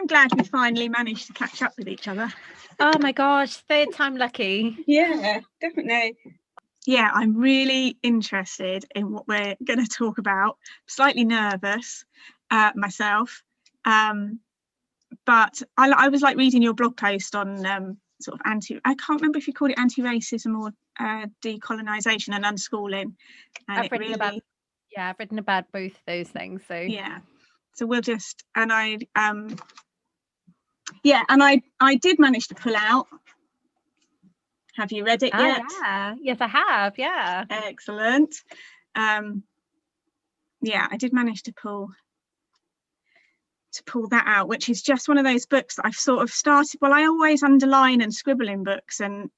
I'm glad we finally managed to catch up with each other. Oh my gosh, third time lucky. Yeah, definitely. Yeah, I'm really interested in what we're going to talk about. Slightly nervous myself, but I was like reading your blog post on sort of I can't remember if you called it anti-racism or decolonisation and unschooling. And I've written about both those things. So yeah, so we'll just and I did manage to pull out. Have you read it yet? Yeah. Yes, I have. Yeah. Excellent. Yeah, I did manage to pull that out, which is just one of those books that I've sort of started. Well, I always underline and scribble in books, and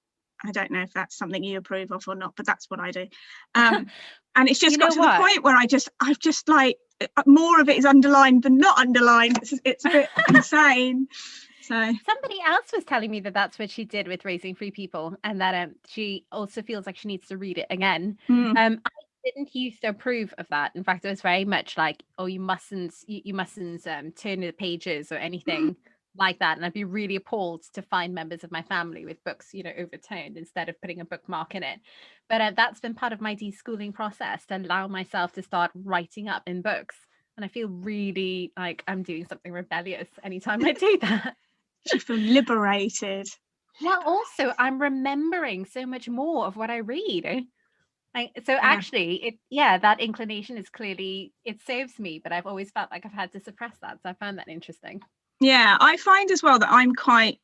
I don't know if that's something you approve of or not, but that's what I do. And it's just got to the point where I've just like more of it is underlined than not underlined. It's a bit insane. So somebody else was telling me that that's what she did with Raising Free People, and that she also feels like she needs to read it again. I didn't used to approve of that. In fact, it was very much like, oh, you mustn't turn the pages or anything like that. And I'd be really appalled to find members of my family with books, overturned instead of putting a bookmark in it. But that's been part of my deschooling process, to allow myself to start writing up in books. And I feel really like I'm doing something rebellious anytime I do that. You feel liberated. Well, also I'm remembering so much more of what I read. Actually, that inclination is clearly, it serves me, but I've always felt like I've had to suppress that. So I found that interesting. Yeah, I find as well that I'm quite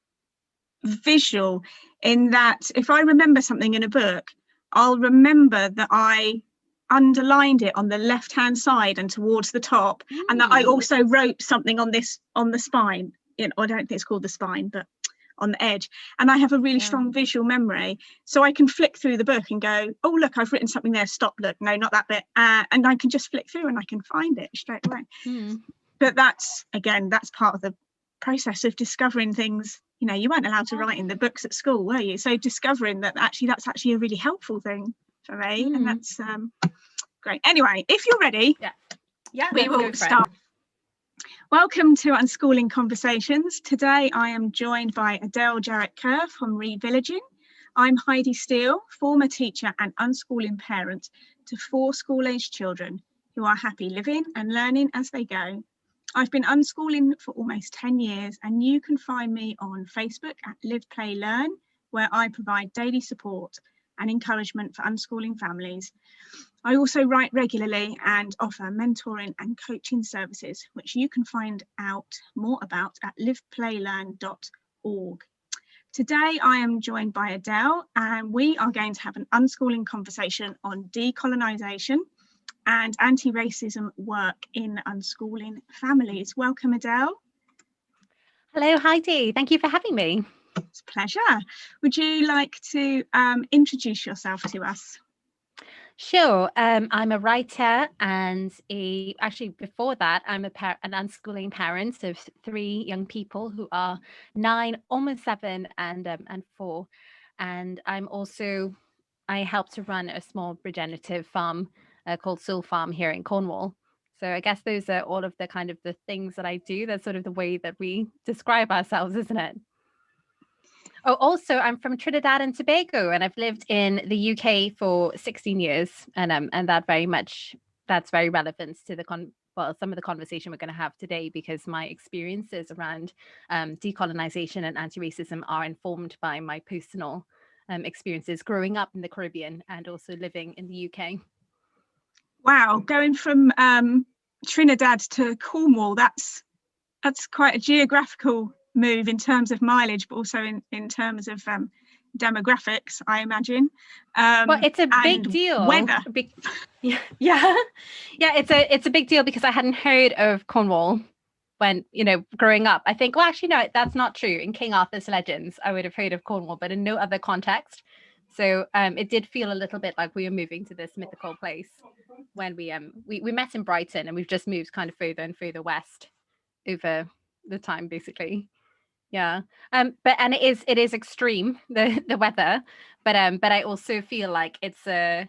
visual in that if I remember something in a book, I'll remember that I underlined it on the left-hand side and towards the top, and that I also wrote something on the spine. I don't think it's called the spine, but on the edge, and I have a really strong visual memory, so I can flick through the book and go, oh look, I've written something there, stop, look, no, not that bit, and I can just flick through and I can find it straight away. But that's part of the process of discovering things. You weren't allowed to write in the books at school, were you? So discovering that's actually a really helpful thing for me, and that's great. Anyway, if you're ready, we will start. Welcome to Unschooling Conversations. Today I am joined by Adele Jarret-Kerr from Revillaging. I'm Heidi Steel, former teacher and unschooling parent to 4 school-aged children who are happy living and learning as they go. I've been unschooling for almost 10 years, and you can find me on Facebook at Live, Play, Learn, where I provide daily support and encouragement for unschooling families. I also write regularly and offer mentoring and coaching services, which you can find out more about at liveplaylearn.org. Today, I am joined by Adele, and we are going to have an unschooling conversation on decolonisation and anti-racism work in unschooling families. Welcome, Adele. Hello, Heidi. Thank you for having me. It's a pleasure. Would you like to introduce yourself to us? Sure. I'm a writer, and actually before that, I'm an unschooling parent of 3 young people who are 9, almost 7, and 4. And I help to run a small regenerative farm called Soul Farm here in Cornwall. So I guess those are all of the kind of the things that I do. That's sort of the way that we describe ourselves, isn't it? Oh, also, I'm from Trinidad and Tobago, and I've lived in the UK for 16 years, and that's very relevant to some of the conversation we're going to have today, because my experiences around decolonisation and anti-racism are informed by my personal experiences growing up in the Caribbean and also living in the UK. Wow, going from Trinidad to Cornwall, that's quite a geographical move in terms of mileage, but also in terms of demographics, I imagine. Well, it's a big deal. Weather. It's a big deal, because I hadn't heard of Cornwall when, growing up. I think, well, actually, no, that's not true. In King Arthur's Legends, I would have heard of Cornwall, but in no other context. So it did feel a little bit like we were moving to this mythical place when we met in Brighton, and we've just moved kind of further and further west over the time, basically. But it is extreme, the weather, but I also feel like it's a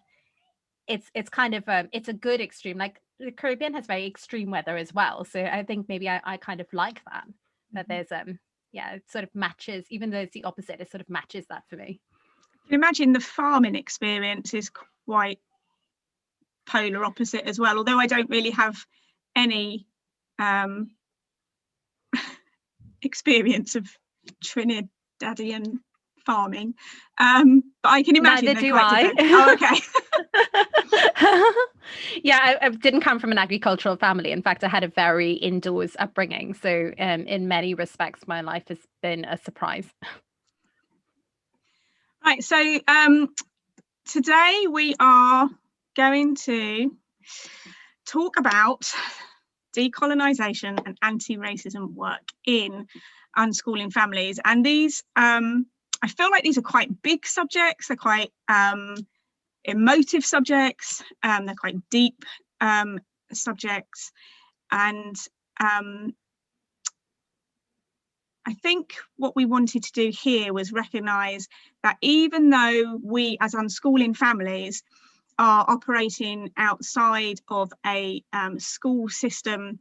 good extreme. Like the Caribbean has very extreme weather as well, so I think maybe I kind of like that. that there's it sort of matches, even though it's the opposite, it sort of matches that for me. I can imagine the farming experience is quite polar opposite as well, although I don't really have any experience of Trinidadian farming, but I can imagine Neither they're do quite I. different. Oh, okay. Yeah, I didn't come from an agricultural family. In fact, I had a very indoors upbringing. So in many respects, my life has been a surprise. Right, so today we are going to talk about decolonisation and anti-racism work in unschooling families. And these, I feel like these are quite big subjects, they're quite emotive subjects, they're quite deep subjects. And I think what we wanted to do here was recognise that even though we as unschooling families are operating outside of a school system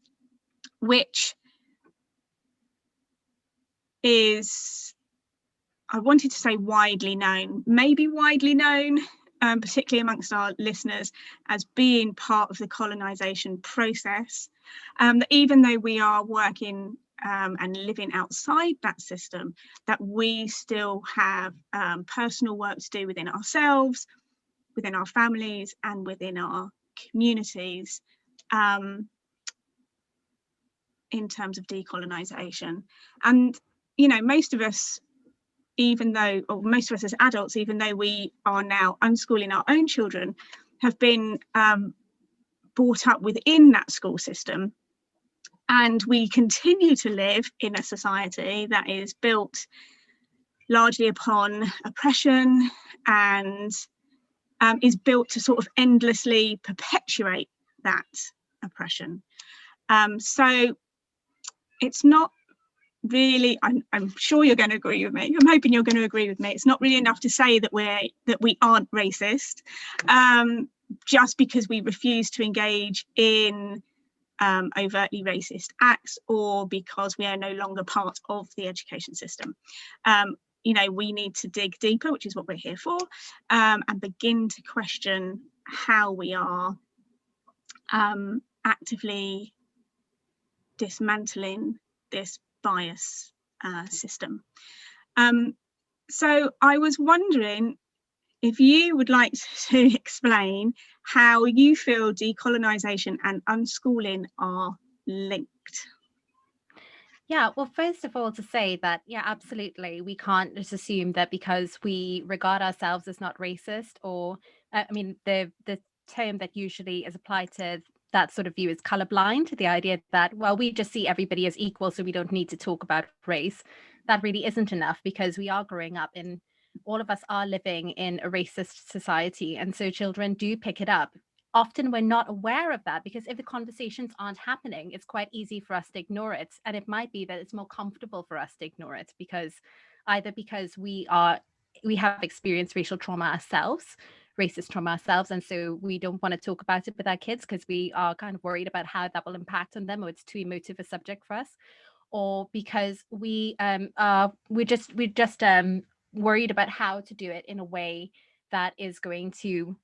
which is, I wanted to say widely known, maybe widely known, particularly amongst our listeners, as being part of the colonisation process, that even though we are working and living outside that system, that we still have personal work to do within ourselves, within our families, and within our communities in terms of decolonisation. And, you know, most of us, even though, or most of us as adults, even though we are now unschooling our own children, have been brought up within that school system. And we continue to live in a society that is built largely upon oppression and is built to sort of endlessly perpetuate that oppression. So it's not really, I'm sure you're going to agree with me. I'm hoping you're going to agree with me. It's not really enough to say that we aren't racist, just because we refuse to engage in overtly racist acts, or because we are no longer part of the education system. You know, we need to dig deeper, which is what we're here for, and begin to question how we are actively dismantling this bias system. So I was wondering if you would like to explain how you feel decolonisation and unschooling are linked. Yeah, well, first of all, to say that, yeah, absolutely, we can't just assume that because we regard ourselves as not racist, or I mean, the term that usually is applied to that sort of view is colorblind, the idea that, well, we just see everybody as equal, so we don't need to talk about race. That really isn't enough, because we are growing up in, all of us are living in a racist society, and so children do pick it up. Often we're not aware of that, because if the conversations aren't happening, it's quite easy for us to ignore it. And it might be that it's more comfortable for us to ignore it, because either because we have experienced racial trauma ourselves, racist trauma ourselves, and so we don't want to talk about it with our kids because we are kind of worried about how that will impact on them, or it's too emotive a subject for us, or because we're just worried about how to do it in a way that is going to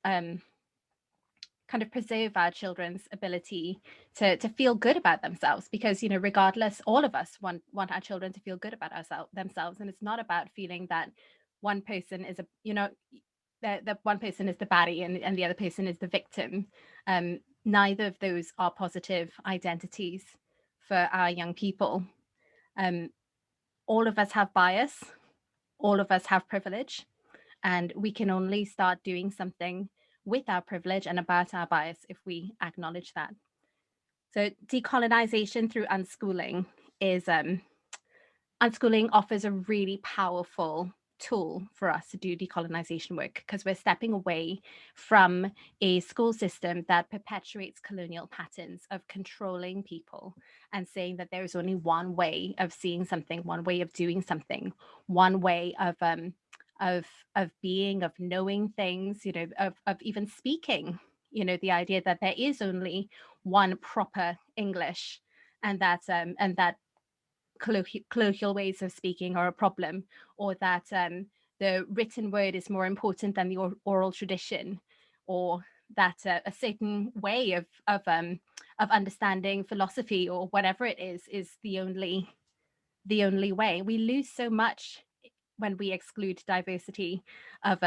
kind of preserve our children's ability to feel good about themselves, because, you know, regardless, all of us want our children to feel good about themselves, and it's not about feeling that one person is that one person is the baddie and the other person is the victim. Neither of those are positive identities for our young people. All of us have bias, all of us have privilege, and we can only start doing something with our privilege and about our bias if we acknowledge that. So decolonisation through unschooling is unschooling offers a really powerful tool for us to do decolonisation work, because we're stepping away from a school system that perpetuates colonial patterns of controlling people and saying that there is only one way of seeing something, one way of doing something, one way of being, of knowing things, you know, of even speaking, you know, the idea that there is only one proper English, and that colloquial ways of speaking are a problem, or that the written word is more important than the oral tradition, or that a certain way of understanding philosophy or whatever it is the only way. We lose so much when we exclude diversity of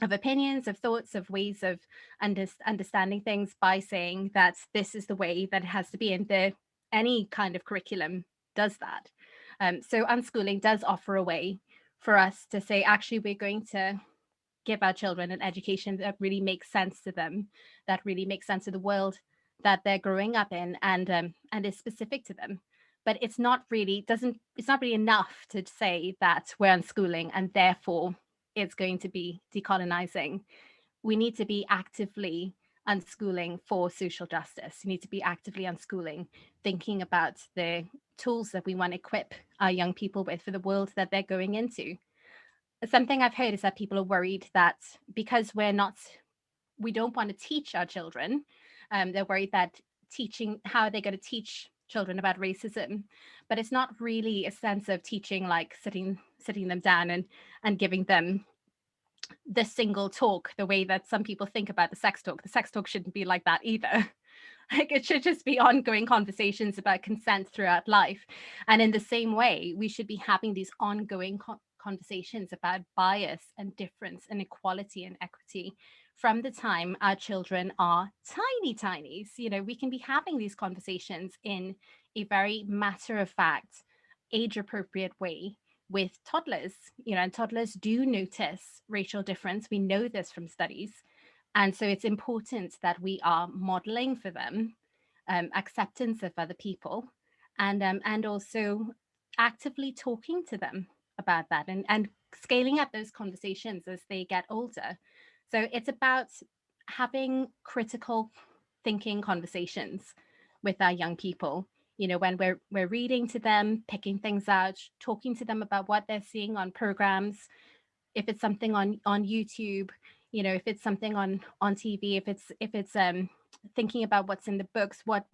opinions, of thoughts, of ways of understanding things by saying that this is the way that it has to be, and any kind of curriculum does that. So unschooling does offer a way for us to say, actually, we're going to give our children an education that really makes sense to them, that really makes sense to the world that they're growing up in, and is specific to them. But it's not really enough to say that we're unschooling and therefore it's going to be decolonizing. We need to be actively unschooling for social justice. We need to be actively unschooling, thinking about the tools that we want to equip our young people with for the world that they're going into. Something I've heard is that people are worried that because we don't want to teach our children, they're worried that how they're going to teach children about racism. But it's not really a sense of teaching, like sitting them down and giving them the single talk, the way that some people think about the sex talk. The sex talk shouldn't be like that either. Like, it should just be ongoing conversations about consent throughout life. And in the same way, we should be having these ongoing conversations about bias and difference and equality and equity from the time our children are tiny. We can be having these conversations in a very matter-of-fact, age-appropriate way with toddlers, and toddlers do notice racial difference. We know this from studies. And so it's important that we are modeling for them acceptance of other people, and also actively talking to them about that, and scaling up those conversations as they get older. So it's about having critical thinking conversations with our young people, when we're reading to them, picking things out, talking to them about what they're seeing on programs, if it's something on YouTube, if it's something on TV, if it's thinking about what's in the books, what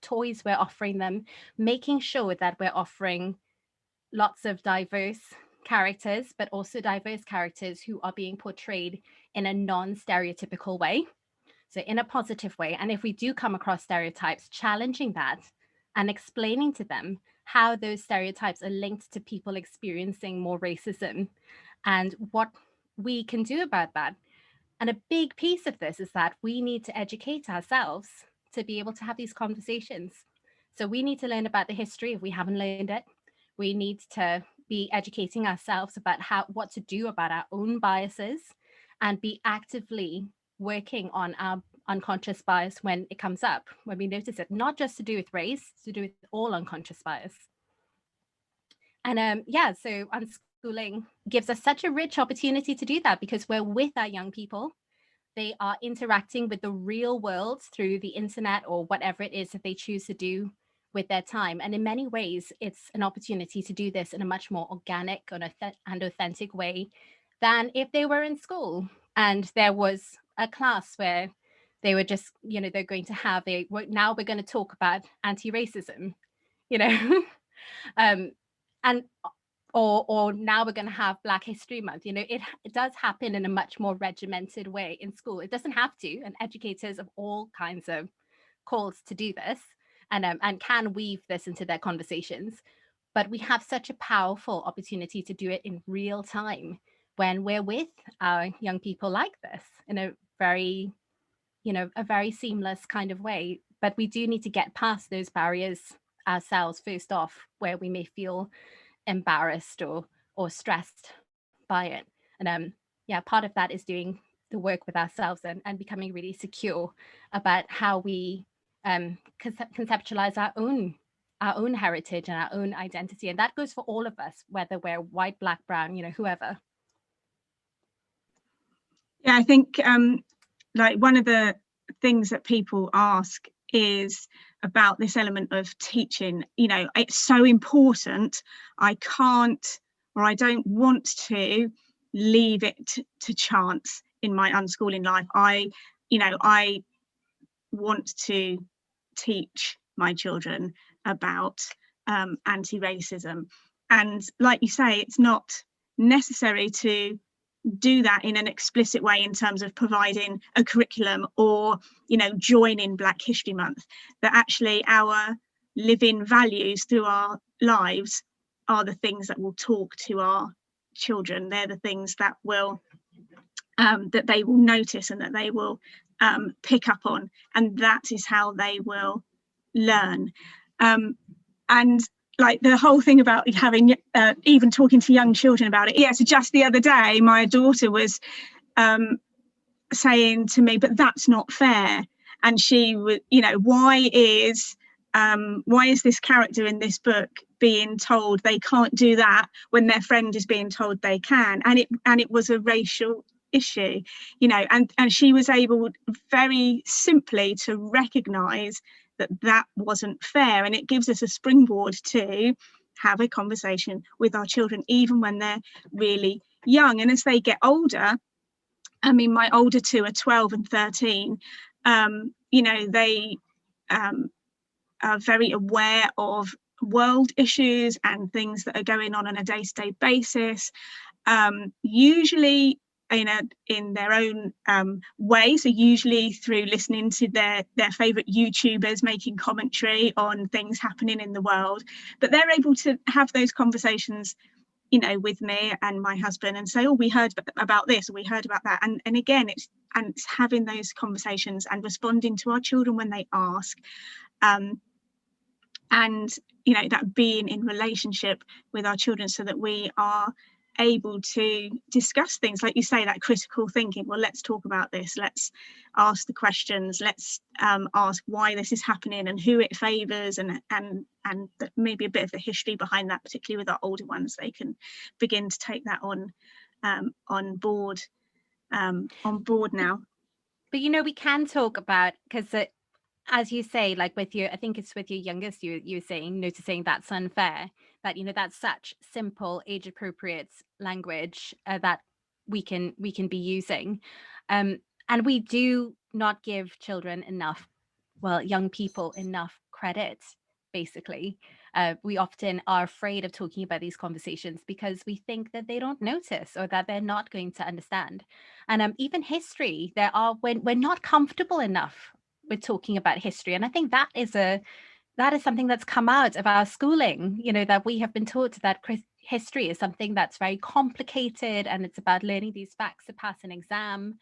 toys we're offering them, making sure that we're offering lots of diverse characters, but also diverse characters who are being portrayed in a non-stereotypical way, so in a positive way. And if we do come across stereotypes, challenging that and explaining to them how those stereotypes are linked to people experiencing more racism and what we can do about that. And a big piece of this is that we need to educate ourselves to be able to have these conversations. So we need to learn about the history if we haven't learned it. We need to be educating ourselves about what to do about our own biases, and be actively working on our unconscious bias when it comes up, when we notice it, not just to do with race, to do with all unconscious bias. And so unschooling gives us such a rich opportunity to do that, because we're with our young people. They are interacting with the real world through the internet or whatever it is that they choose to do with their time. And in many ways, it's an opportunity to do this in a much more organic and authentic way than if they were in school and there was a class where they were just, they're going to have now we're going to talk about anti-racism, and or now we're going to have Black History Month. It does happen in a much more regimented way in school. It doesn't have to, and educators of all kinds of calls to do this, and can weave this into their conversations. But we have such a powerful opportunity to do it in real time when we're with our young people like this in a very seamless kind of way. But we do need to get past those barriers ourselves first off, where we may feel embarrassed or stressed by it. And part of that is doing the work with ourselves and becoming really secure about how we conceptualize our own heritage and our own identity. And that goes for all of us, whether we're white, Black, brown, whoever. Yeah, I think like one of the things that people ask is about this element of teaching. It's so important. I can't, or I don't want to leave it to chance in my unschooling life. I want to teach my children about anti-racism. And like you say, it's not necessary to do that in an explicit way in terms of providing a curriculum or, you know, joining Black History Month, that actually our living values through our lives are the things that will talk to our children. They're the things that will that they will notice and that they will pick up on, and that is how they will learn. And like the whole thing about having even talking to young children about it. Yeah, so just the other day, my daughter was saying to me, but that's not fair. And she was, you know, why is this character in this book being told they can't do that when their friend is being told they can? And it was a racial issue, you know, and she was able very simply to recognize that wasn't fair. And it gives us a springboard to have a conversation with our children, even when they're really young. And as they get older, I mean, my older two are 12 and 13, you know, they are very aware of world issues and things that are going on a day-to-day basis, usually in their own way, so usually through listening to their favorite YouTubers making commentary on things happening in the world. But they're able to have those conversations, you know, with me and my husband and say, oh, we heard about this, or we heard about that. And again, it's having those conversations and responding to our children when they ask, and, you know, that being in relationship with our children so that we are able to discuss things, like you say, that critical thinking. Well, let's talk about this, let's ask the questions, let's ask why this is happening and who it favors, and maybe a bit of the history behind that, particularly with our older ones. They can begin to take that on board now. But you know, we can talk about, because as you say, like with your, I think it's with your youngest, you're saying, noticing that's unfair, that, you know, that's such simple, age appropriate language that we can be using. And we do not give children enough, well, young people enough credit, basically. We often are afraid of talking about these conversations because we think that they don't notice or that they're not going to understand. And even history, when we're not comfortable enough with talking about history. And I think that is something that's come out of our schooling, you know, that we have been taught that history is something that's very complicated and it's about learning these facts to pass an exam.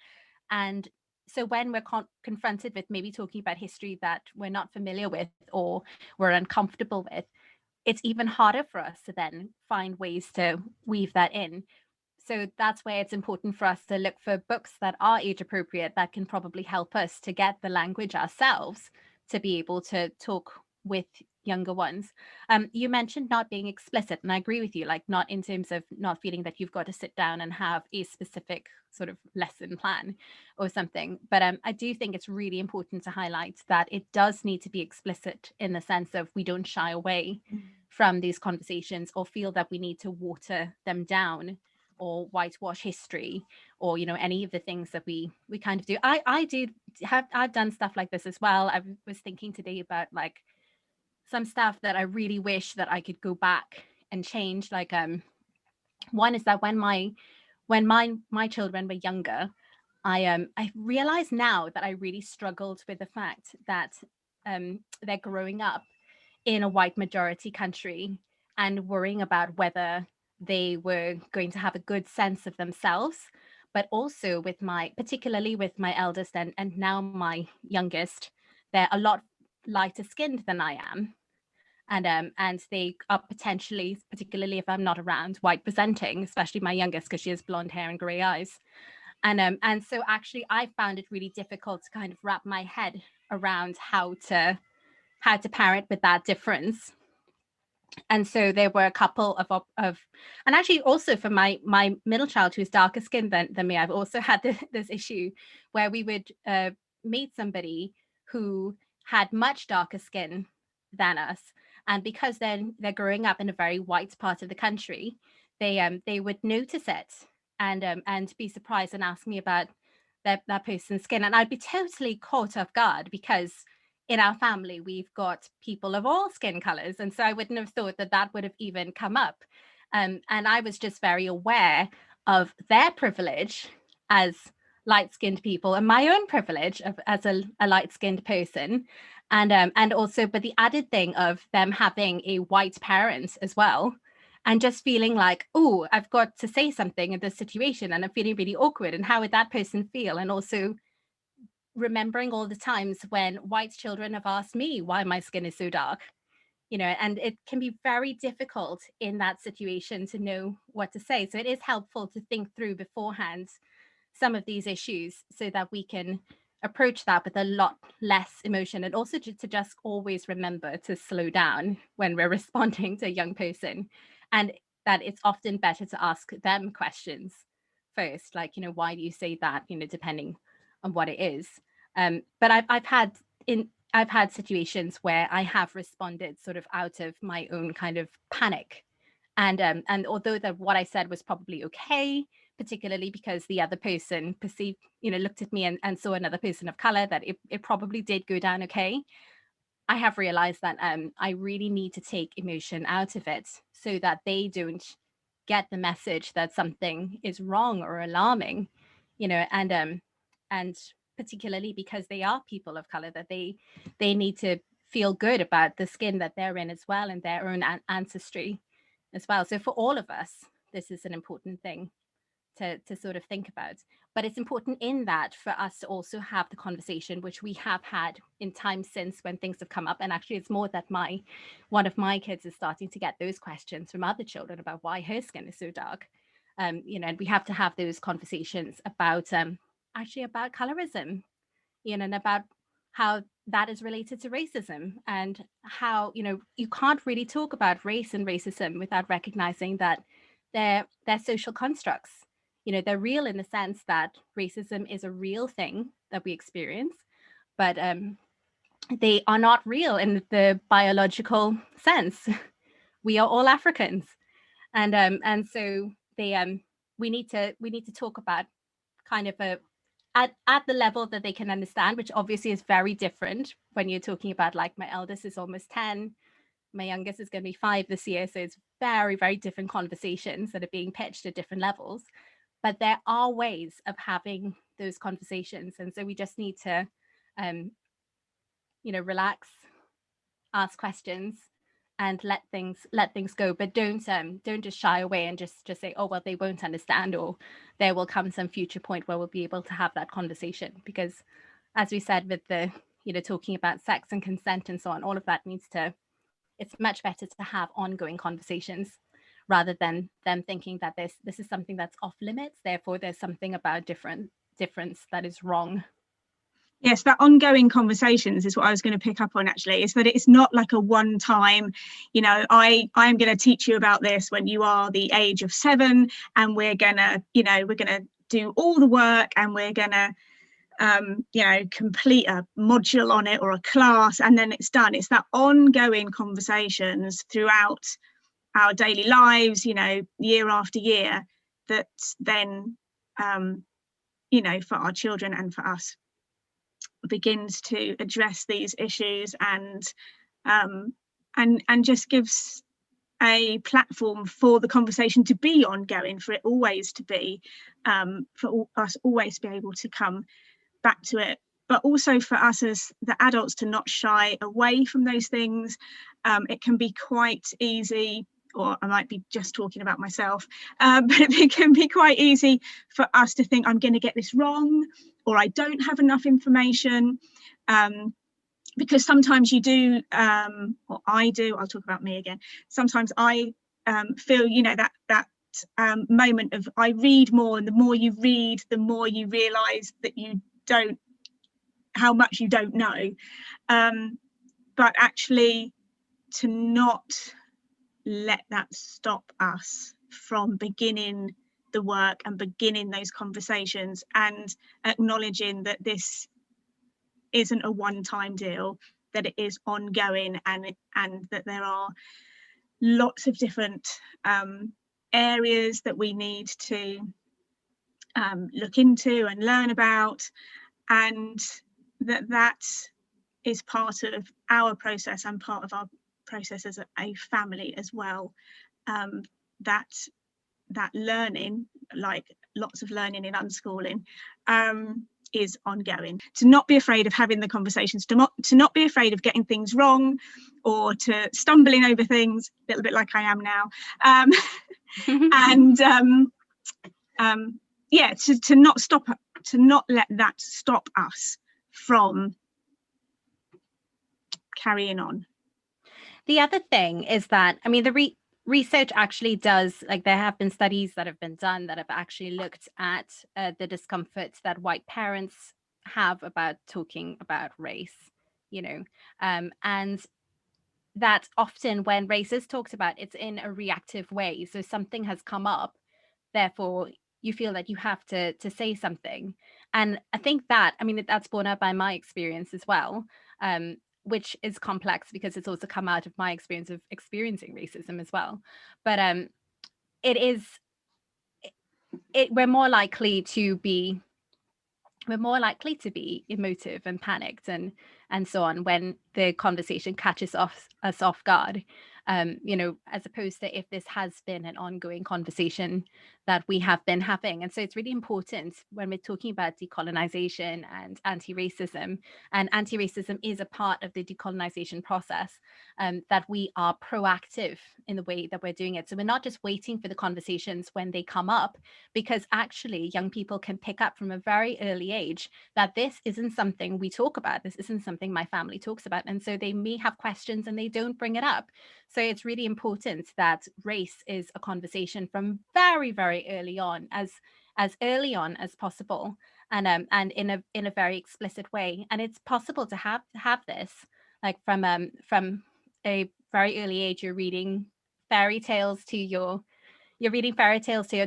And so when we're confronted with maybe talking about history that we're not familiar with or we're uncomfortable with, it's even harder for us to then find ways to weave that in. So that's where it's important for us to look for books that are age appropriate, that can probably help us to get the language ourselves to be able to talk with younger ones. You mentioned not being explicit, and I agree with you, like not in terms of not feeling that you've got to sit down and have a specific sort of lesson plan or something. But I do think it's really important to highlight that it does need to be explicit in the sense of we don't shy away from these conversations or feel that we need to water them down or whitewash history, or, you know, any of the things that we kind of do. I've done stuff like this as well. I was thinking today about like some stuff that I really wish that I could go back and change. Like one is that when my children were younger, I realize now that I really struggled with the fact that they're growing up in a white majority country and worrying about whether they were going to have a good sense of themselves, but also particularly with my eldest and now my youngest, they're a lot lighter skinned than I am. And they are potentially, particularly if I'm not around, white presenting, especially my youngest because she has blonde hair and gray eyes. And so actually I found it really difficult to kind of wrap my head around how to parent with that difference. And so there were a couple of and actually also for my middle child who's darker skinned than me, I've also had this issue where we would meet somebody who had much darker skin than us, and because then they're growing up in a very white part of the country, they would notice it and be surprised and ask me about that person's skin, and I'd be totally caught off guard because in our family, we've got people of all skin colors. And so I wouldn't have thought that that would have even come up. And I was just very aware of their privilege as light-skinned people and my own privilege as a light-skinned person. And also, but the added thing of them having a white parent as well, and just feeling like, oh, I've got to say something in this situation and I'm feeling really awkward. And how would that person feel? And also remembering all the times when white children have asked me why my skin is so dark, and it can be very difficult in that situation to know what to say. So it is helpful to think through beforehand some of these issues so that we can approach that with a lot less emotion, and also to just always remember to slow down when we're responding to a young person, and that it's often better to ask them questions first, like, why do you say that, depending on what it is. But I've had situations where I have responded sort of out of my own kind of panic, and although that what I said was probably okay, particularly because the other person perceived, looked at me and saw another person of color, that it probably did go down okay. I have realized that I really need to take emotion out of it so that they don't get the message that something is wrong or alarming, and particularly because they are people of color, that they need to feel good about the skin that they're in as well, and their own ancestry as well. So for all of us, this is an important thing to sort of think about. But it's important in that for us to also have the conversation, which we have had in times since when things have come up. And actually, it's more that one of my kids is starting to get those questions from other children about why her skin is so dark. And we have to have those conversations about actually about colorism, and about how that is related to racism, and how you can't really talk about race and racism without recognizing that they're social constructs. They're real in the sense that racism is a real thing that we experience, but they are not real in the biological sense. We are all Africans, and so we need to talk about kind of at the level that they can understand, which obviously is very different when you're talking about, like, my eldest is almost 10, my youngest is going to be 5 this year. So it's very, very different conversations that are being pitched at different levels. But there are ways of having those conversations. And so we just need to, relax, ask questions, and let things go. But don't just shy away and just say, oh, well, they won't understand, or there will come some future point where we'll be able to have that conversation. Because as we said, with the, talking about sex and consent and so on, all of that it's much better to have ongoing conversations rather than them thinking that this is something that's off limits, therefore there's something about difference that is wrong. Yes, that ongoing conversations is what I was going to pick up on, actually, is that it's not like a one time, I am going to teach you about this when you are the age of 7, and we're going to do all the work, and we're going to complete a module on it or a class, and then it's done. It's that ongoing conversations throughout our daily lives, year after year, that then for our children and for us begins to address these issues, and just gives a platform for the conversation to be ongoing, for it always to be, for us always to be able to come back to it, but also for us as the adults to not shy away from those things. It can be quite easy, or I might be just talking about myself, but it can be quite easy for us to think, I'm going to get this wrong, or I don't have enough information, because sometimes you do, or I do, I'll talk about me again, sometimes I feel, that moment of, I read more, and the more you read, the more you realise that how much you don't know, but actually to not let that stop us from beginning the work and beginning those conversations, and acknowledging that this isn't a one-time deal, that it is ongoing, and that there are lots of different areas that we need to look into and learn about, and that is part of our process and part of our process as a family as well. That learning, like lots of learning in unschooling, is ongoing. To not be afraid of having the conversations, to not be afraid of getting things wrong or to stumbling over things, a little bit like I am now. Yeah, to not let that stop us from carrying on. The other thing is that, I mean, the research actually does, like, there have been studies that have been done that have actually looked at the discomforts that white parents have about talking about race, you know, and that often when race is talked about, it's in a reactive way. So something has come up, therefore you feel that you have to say something. And I think that, I mean, that's borne out by my experience as well, which is complex because it's also come out of my experience of experiencing racism as well. But we're more likely to be emotive and panicked and so on when the conversation catches us off guard, as opposed to if this has been an ongoing conversation that we have been having. And so it's really important when we're talking about decolonization and anti-racism, and anti-racism is a part of the decolonization process, that we are proactive in the way that we're doing it. So we're not just waiting for the conversations when they come up, because actually young people can pick up from a very early age that this isn't something we talk about, this isn't something my family talks about, and so they may have questions and they don't bring it up. So it's really important that race is a conversation from very, very early on, as early on as possible, and in a very explicit way. And it's possible to have this, like, from a very early age. You're reading fairy tales to your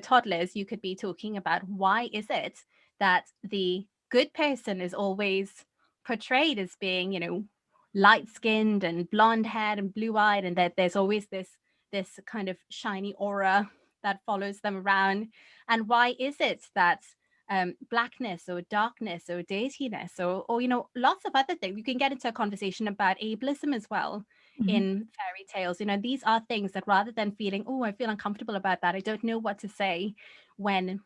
toddlers. You could be talking about, why is it that the good person is always portrayed as being, light-skinned and blonde-haired and blue-eyed, and that there's always this kind of shiny aura that follows them around? And why is it that blackness or darkness or dirtiness or lots of other things? You can get into a conversation about ableism as well. In fairy tales, these are things that, rather than feeling, oh, I feel uncomfortable about that, I don't know what to say when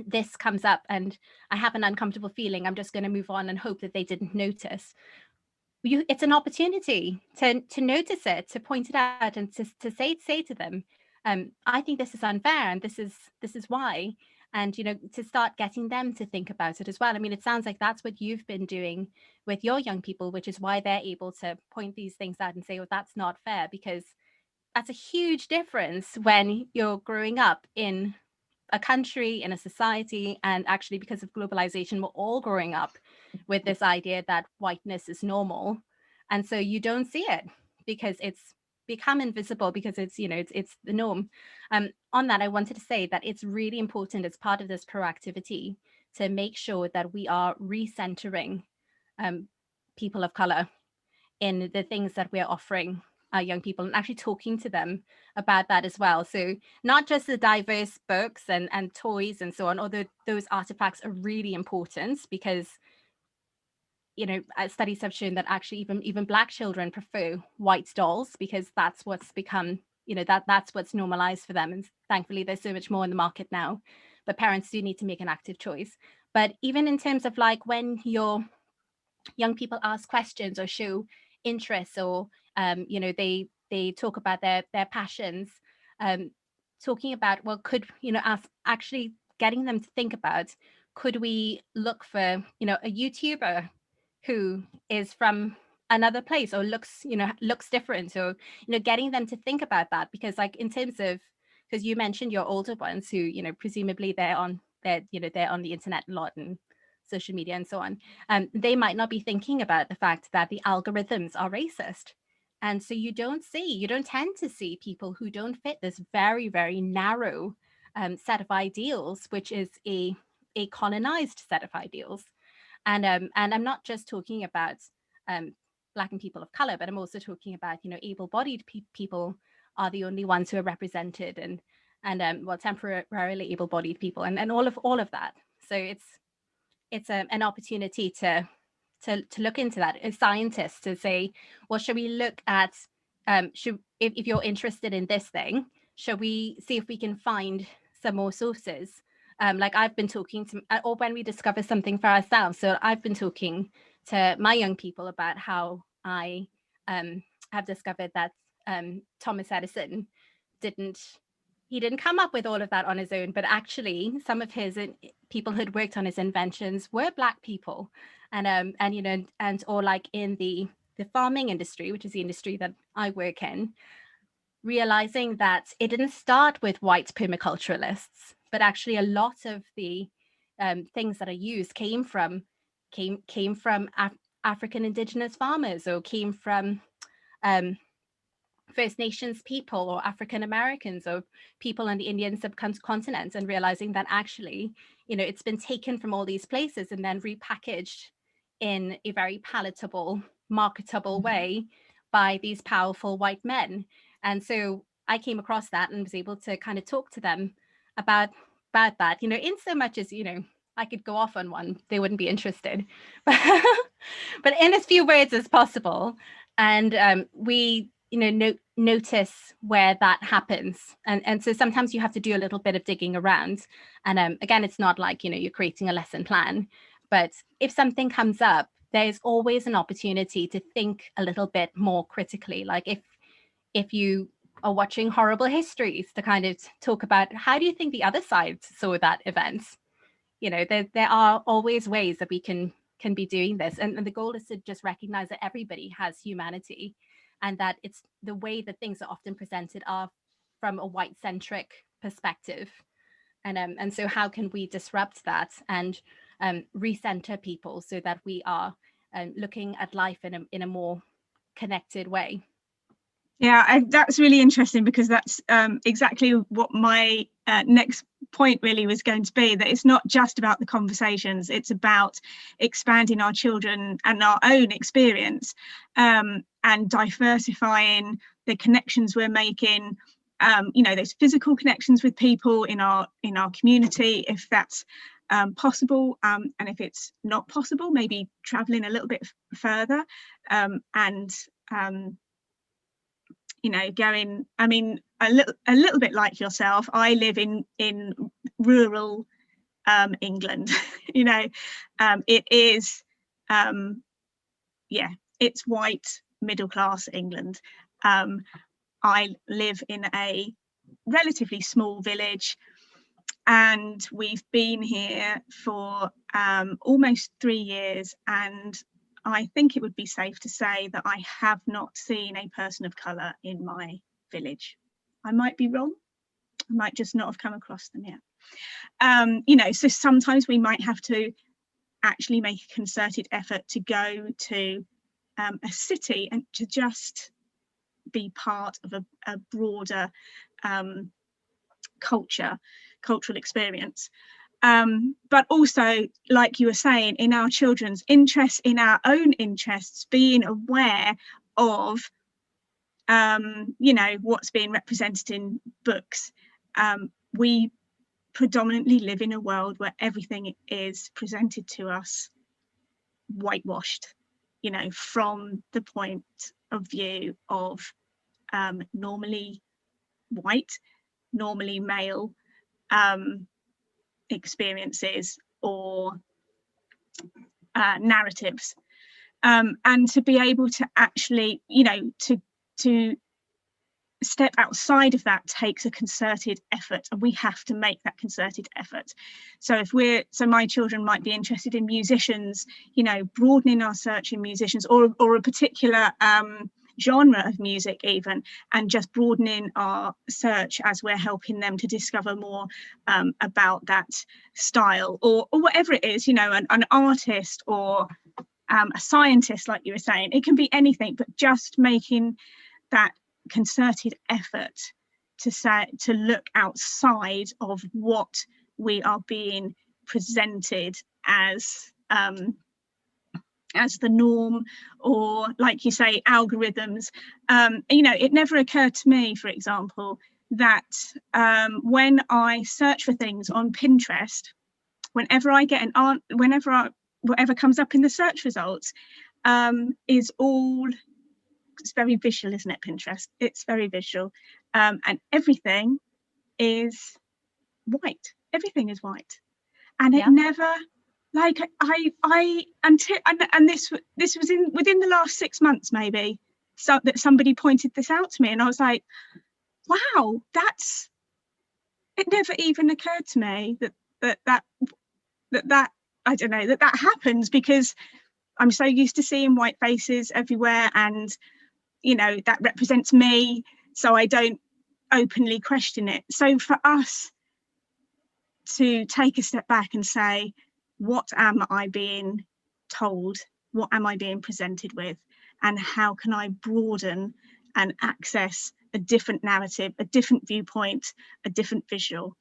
this comes up and I have an uncomfortable feeling, I'm just going to move on and hope that they didn't notice. It's an opportunity to notice it, to point it out, and to say to them, I think this is unfair, and this is why. And to start getting them to think about it as well. I mean, it sounds like that's what you've been doing with your young people, which is why they're able to point these things out and say, oh, that's not fair, because that's a huge difference when you're growing up in a country, in a society, and actually, because of globalization, we're all growing up with this idea that whiteness is normal, and so you don't see it because it's become invisible, because it's it's the norm. On that, I wanted to say that it's really important, as part of this proactivity, to make sure that we are recentering people of color in the things that we're offering our young people, and actually talking to them about that as well. So not just the diverse books and toys and so on, although those artifacts are really important, because studies have shown that actually even Black children prefer white dolls, because that's what's become, that's what's normalized for them. And thankfully there's so much more in the market now, but parents do need to make an active choice. But even in terms of, like, when your young people ask questions or show interest, or they talk about their passions, talking about, well, could actually getting them to think about, could we look for a YouTuber who is from another place, or looks different, or getting them to think about that. Because, like, in terms of, because you mentioned your older ones who presumably they're on the internet a lot and social media and so on, they might not be thinking about the fact that the algorithms are racist. And so you don't tend to see people who don't fit this very, very narrow set of ideals, which is a colonized set of ideals. And I'm not just talking about Black and people of color, but I'm also talking about able-bodied people are the only ones who are represented, and temporarily able-bodied people, and all of that. So it's an opportunity to to look into that as scientists, to say, well, should we look at if you're interested in this thing, should we see if we can find some more sources? Like I've been talking to, or when we discover something for ourselves. So I've been talking to my young people about how I have discovered that Thomas Edison didn't come up with all of that on his own, but actually some of his people who'd worked on his inventions were Black people, and you know, and or like in the farming industry, which is the industry that I work in, realizing that it didn't start with white permaculturalists, but actually a lot of the things that are used came from African indigenous farmers, or came from First Nations people, or African Americans, or people on the Indian subcontinent, and realizing that actually, you know, it's been taken from all these places and then repackaged in a very palatable, marketable way by these powerful white men. And so I came across that and was able to kind of talk to them about that, you know, in so much as, you know, I could go off on one, they wouldn't be interested, but in as few words as possible. And we, you know, notice where that happens. And so sometimes you have to do a little bit of digging around. And again, it's not like, you know, you're creating a lesson plan, but if something comes up, there's always an opportunity to think a little bit more critically. Like if you are watching horrible histories, to kind of talk about, how do you think the other side saw that event? You know, there are always ways that we can be doing this. And the goal is to just recognize that everybody has humanity, and that it's the way that things are often presented are from a white centric perspective. And so how can we disrupt that and recenter people so that we are looking at life in a more connected way? Yeah, that's really interesting, because that's exactly what my next point really was going to be, that it's not just about the conversations, it's about expanding our children and our own experience, and diversifying the connections we're making, you know, those physical connections with people in our community, if that's possible, and if it's not possible, maybe traveling a little bit further, and you know, going, I mean, a little bit like yourself, I live in rural England. You know, it is yeah, it's white middle class England. I live in a relatively small village, and we've been here for almost 3 years, and I think it would be safe to say that I have not seen a person of colour in my village. I might be wrong, I might just not have come across them yet. You know, so sometimes we might have to actually make a concerted effort to go to a city and to just be part of a broader cultural experience. But also, like you were saying, in our children's interests, in our own interests, being aware of you know, what's being represented in books. We predominantly live in a world where everything is presented to us whitewashed, you know, from the point of view of normally white, normally male experiences or narratives, and to be able to actually, you know, to step outside of that takes a concerted effort, and we have to make that concerted effort. So my children might be interested in musicians, you know, broadening our search in musicians, or a particular genre of music even, and just broadening our search as we're helping them to discover more about that style, or whatever it is, you know, an artist or a scientist, like you were saying. It can be anything, but just making that concerted effort to look outside of what we are being presented as the norm, or, like you say, algorithms. You know, it never occurred to me, for example, that when I search for things on Pinterest, whenever whatever comes up in the search results is all, it's very visual, isn't it, Pinterest? It's very visual. And everything is white. Everything is white. And it never, like, I until, and this was within the last 6 months maybe, so that somebody pointed this out to me, and I was like, wow, it never even occurred to me that I don't know, that happens, because I'm so used to seeing white faces everywhere, and that represents me, so I don't openly question it. So for us to take a step back and say, what am I being told? What am I being presented with? And how can I broaden and access a different narrative, a different viewpoint, a different visual,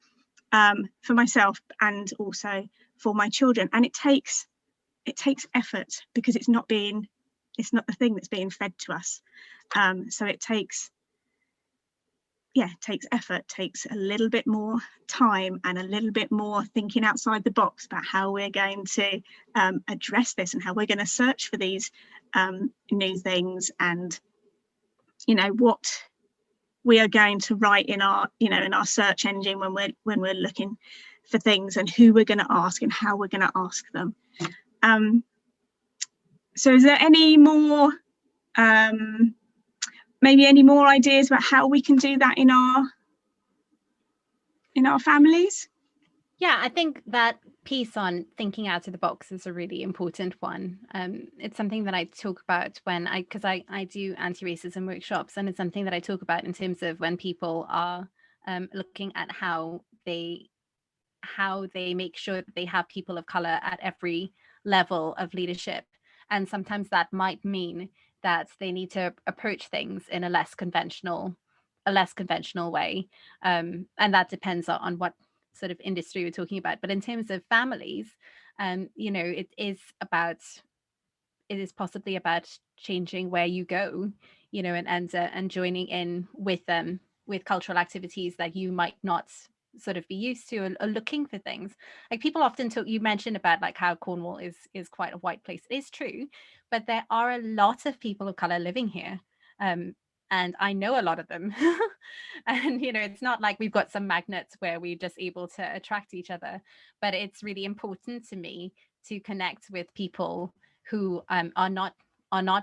for myself and also for my children? And it takes effort, because it's not the thing that's being fed to us. So it takes effort, takes a little bit more time and a little bit more thinking outside the box about how we're going to address this, and how we're going to search for these new things, and what we are going to write in our search engine when we're looking for things, and who we're going to ask and how we're going to ask them. So is there any more maybe any more ideas about how we can do that in our families? Yeah, I think that piece on thinking out of the box is a really important one. It's something that I talk about because I do anti-racism workshops, and it's something that I talk about in terms of when people are looking at how they make sure that they have people of color at every level of leadership. And sometimes that might mean that they need to approach things in a less conventional way. And that depends on what sort of industry we're talking about. But in terms of families, it is possibly about changing where you go, and joining in with cultural activities that you might not sort of be used to, or looking for things. Like, people often talk, you mentioned about like how Cornwall is quite a white place. It is true, but there are a lot of people of color living here. And I know a lot of them. And it's not like we've got some magnets where we're just able to attract each other, but it's really important to me to connect with people who are not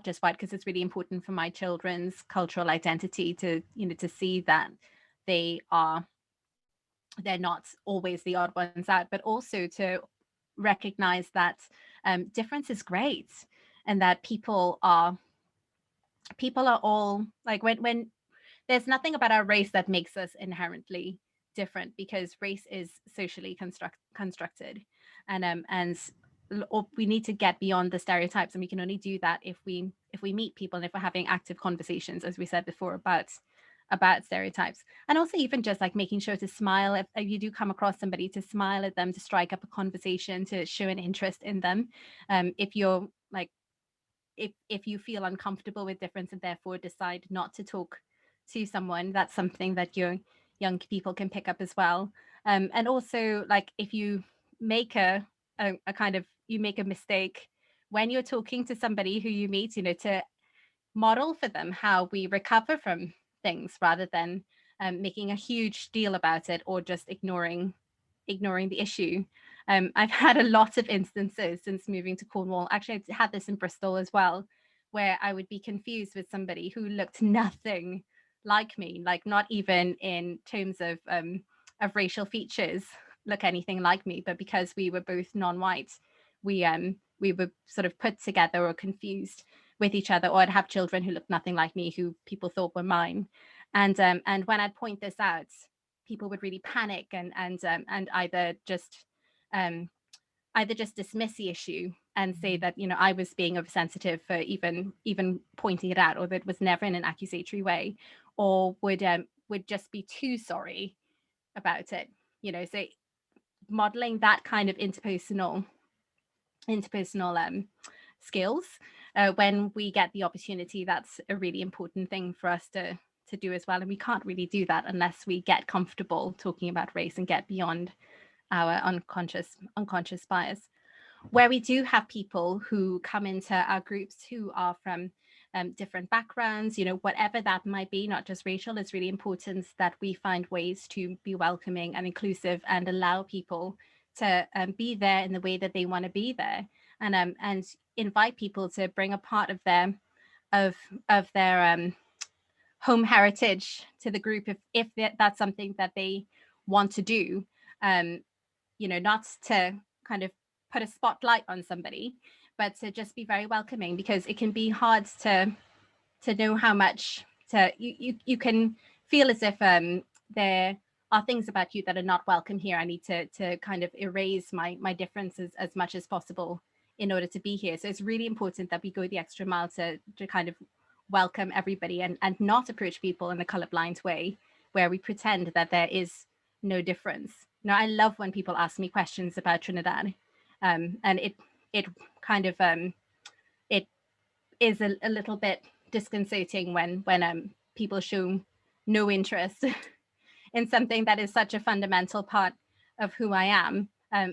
just white, because it's really important for my children's cultural identity to see that they're not always the odd ones out, but also to recognize that difference is great, and that people are all like, when there's nothing about our race that makes us inherently different, because race is socially constructed, and we need to get beyond the stereotypes, and we can only do that if we meet people, and if we're having active conversations, as we said before, about stereotypes. And also even just like making sure to smile if you do come across somebody, to smile at them, to strike up a conversation, to show an interest in them. If you're like, if you feel uncomfortable with difference and therefore decide not to talk to someone, that's something that your young people can pick up as well. And also, like, if you make a mistake when you're talking to somebody who you meet, to model for them how we recover from things, rather than making a huge deal about it, or just ignoring the issue. I've had a lot of instances since moving to Cornwall. Actually, I had this in Bristol as well, where I would be confused with somebody who looked nothing like me, like not even in terms of racial features look anything like me, but because we were both non-white, we were sort of put together or confused with each other. Or I'd have children who looked nothing like me, who people thought were mine, and when I'd point this out, people would really panic and either just dismiss the issue and say that I was being oversensitive for even pointing it out, or that it was never in an accusatory way, or would just be too sorry about it. So modeling that kind of interpersonal skills when we get the opportunity, that's a really important thing for us to do as well. And we can't really do that unless we get comfortable talking about race and get beyond our unconscious bias. where we do have people who come into our groups who are from different backgrounds, whatever that might be, not just racial, it's really important that we find ways to be welcoming and inclusive and allow people to be there in the way that they want to be there, and invite people to bring a part of their home heritage to the group if that's something that they want to do. Not to kind of put a spotlight on somebody, but to just be very welcoming, because it can be hard to know how much you can feel as if there are things about you that are not welcome here. I need to kind of erase my differences as much as possible in order to be here. So it's really important that we go the extra mile to kind of welcome everybody, and not approach people in a colorblind way where we pretend that there is no difference. I love when people ask me questions about Trinidad, and it kind of it is a little bit disconcerting when people show no interest in something that is such a fundamental part of who I am.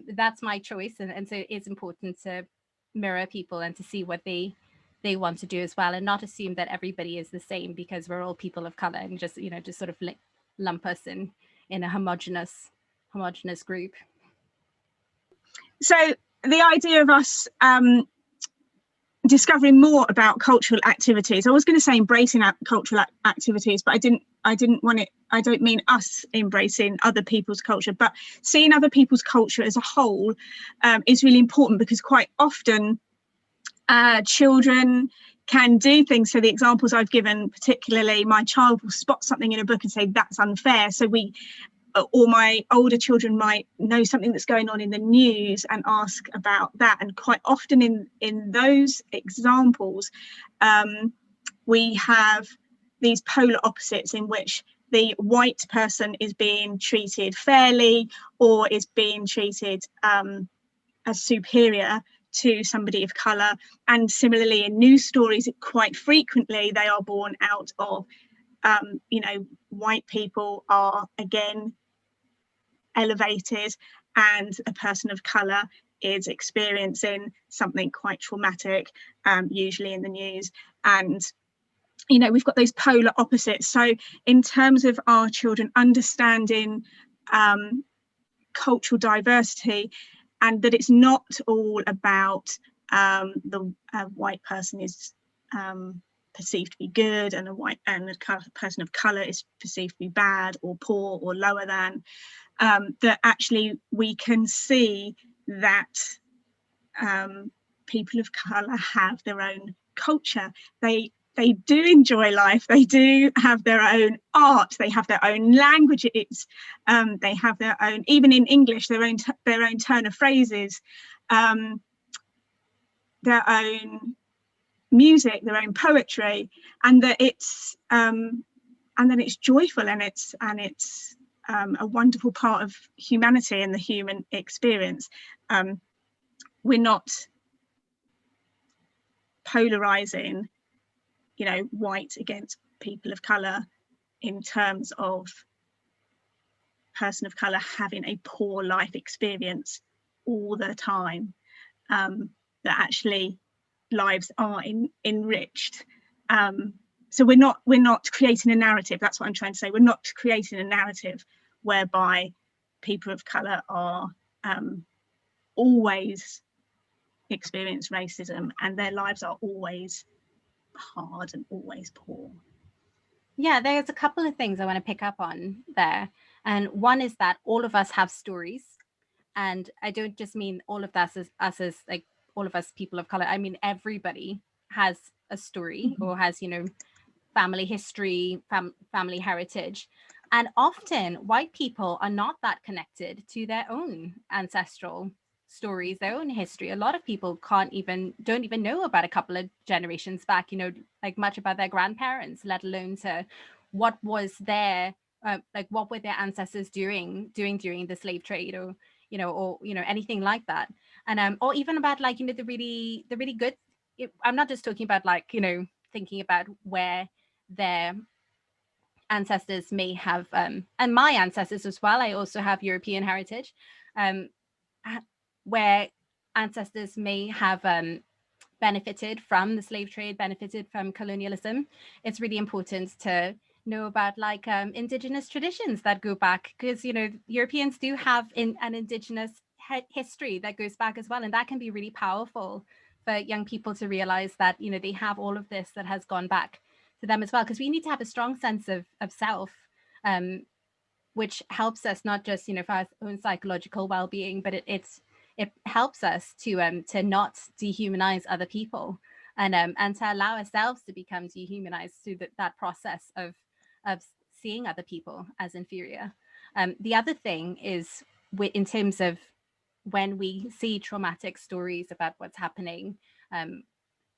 That's my choice, and so it's important to mirror people and to see what they want to do as well, and not assume that everybody is the same because we're all people of color, and just sort of lump us in a homogenous group. So the idea of us discovering more about cultural activities, I was going to say embracing cultural activities, but I didn't want it. I don't mean us embracing other people's culture, but seeing other people's culture as a whole is really important, because quite often children can do things. So the examples I've given, particularly, my child will spot something in a book and say that's unfair. So or my older children might know something that's going on in the news and ask about that. And quite often in those examples, we have these polar opposites in which the white person is being treated fairly or is being treated as superior to somebody of colour. And similarly, in news stories, quite frequently they are born out of white people are again elevated, and a person of colour is experiencing something quite traumatic, usually in the news. And we've got those polar opposites. So in terms of our children understanding cultural diversity, and that it's not all about the white person is perceived to be good, and a person of colour is perceived to be bad or poor or lower than, that actually we can see that people of colour have their own culture. They do enjoy life. They do have their own art. They have their own languages. They have their own, even in English, their own turn of phrases, their own music, their own poetry, and that it's joyful, and it's a wonderful part of humanity and the human experience. We're not polarizing, white against people of colour in terms of person of colour having a poor life experience all the time. That actually lives are enriched. So we're not creating a narrative. That's what I'm trying to say. We're not creating a narrative whereby people of colour are always experience racism and their lives are always hard and always poor. Yeah, there's a couple of things I want to pick up on there. And one is that all of us have stories. And I don't just mean all of us as like all of us people of color. I mean, everybody has a story, or has, family history, family heritage. And often white people are not that connected to their own ancestral stories, their own history. A lot of people don't even know about a couple of generations back, like much about their grandparents, let alone to what was their what were their ancestors doing during the slave trade, or anything like that. And or even about the really good, I'm not just talking about thinking about where their ancestors may have, and my ancestors as well. I also have European heritage, where ancestors may have benefited from the slave trade, benefited from colonialism, it's really important to know about like indigenous traditions that go back, because, you know, Europeans do have an indigenous history that goes back as well, and that can be really powerful for young people to realize that, you know, they have all of this that has gone back to them as well, because we need to have a strong sense of self, which helps us not just, you know, for our own psychological well-being, but it helps us to not dehumanize other people, and to allow ourselves to become dehumanized through that process of seeing other people as inferior. The other thing is, in terms of when we see traumatic stories about what's happening,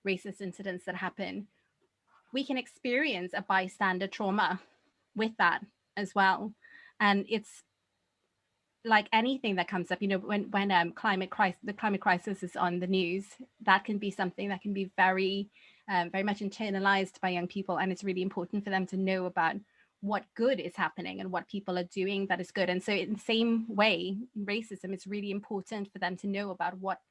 racist incidents that happen, we can experience a bystander trauma with that as well. And it's like anything that comes up, you know, when the climate crisis is on the news, that can be something that can be very much internalized by young people, and it's really important for them to know about what good is happening and what people are doing that is good. And so in the same way, racism, it's really important for them to know about what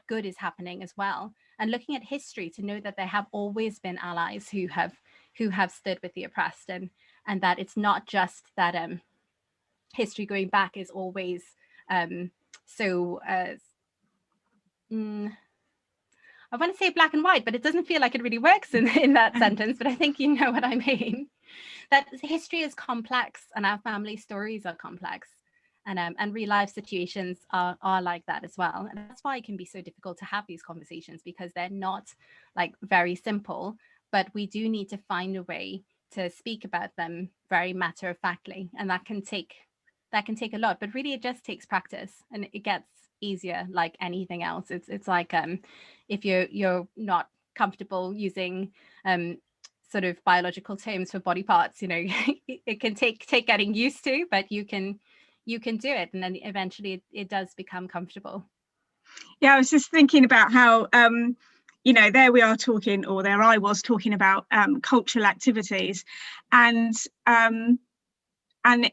good is happening as well, and looking at history to know that there have always been allies who have stood with the oppressed, and that it's not just that history going back is always I want to say black and white, but it doesn't feel like it really works in that sentence, but I think you know what I mean. That history is complex, and our family stories are complex, and real life situations are like that as well. And that's why it can be so difficult to have these conversations, because they're not like very simple, but we do need to find a way to speak about them very matter of factly, and that can take a lot, but really it just takes practice, and it gets easier like anything else. It's like if you're not comfortable using sort of biological terms for body parts, you know, it can take getting used to, but you can do it, and then eventually it does become comfortable. Yeah, I was just thinking about how you know, there we are talking, or there I was talking about cultural activities, and